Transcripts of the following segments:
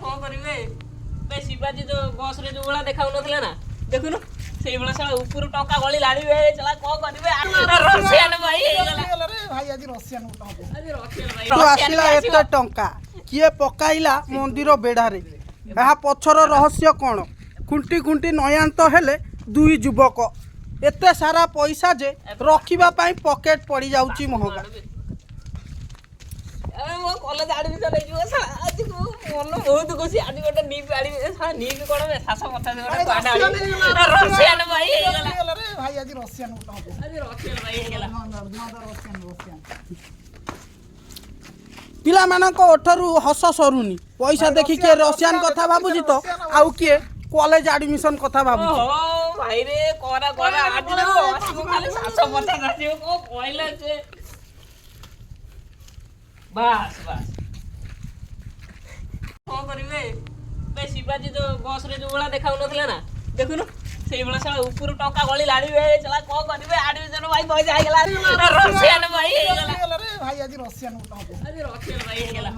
कौन करिवे बे शिवाजी जो बस रे जो वाला देखाउ नथले ना देखुनु सेई वाला साला ऊपर टंका गली लाड़ी बे चला को करिवे रसियन भाई हेगला रे भाई आज रसियन उठाबो आज रसियन भाई तो आसिला एते टंका किए पकाइला मंदिर बेढ़ारे एहा पछर रहस्य कोन खुंटी खुंटी नयांत हेले दुई युवक एते सारा पैसा जे रखिबा पाई पॉकेट पड़ी जाउची महंगा अरे वो कॉलेज एडमिशन ले जो साला आज को मन बहुत खुशी आज गोटे नीप आडी साला नीप कोन में 750 गोटे पाडा रसियन भाई हेगला रे भाई आज रसियन उठाबो आज रसियन भाई हेगला पिला मानक ओठरू हस सरुनी पैसा देखि के रसियन कथा भाबुजी तो आउ किए कॉलेज एडमिशन कथा भाबुजी ओ भाई रे कोरा कोरा आज लो खाली 750 आसी को कोइला से बस बस कौन करिवे बे शिवाजी जो बस रे जो वाला देखाउ नथले ना देखुनु सेई वाला साला ऊपर टंका गली लाड़ी बे चला को करिवे एडमिशन भाई पैसा आइगला रसियन भाई हेगला रे भाई आज रसियन उठाबो आज रसियन भाई हेगला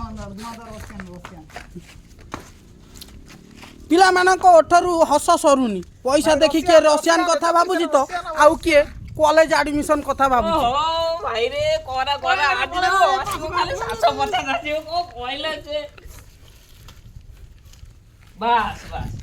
पिला मानक ओठरू हस सरुनी पैसा देखि के रसियन कथा भाबुजी तो आउ किए कॉलेज एडमिशन कथा भाबुजी ओ भाई रे कोरा कोरा आज लो खाली 750 आसी को कोइला से बस बस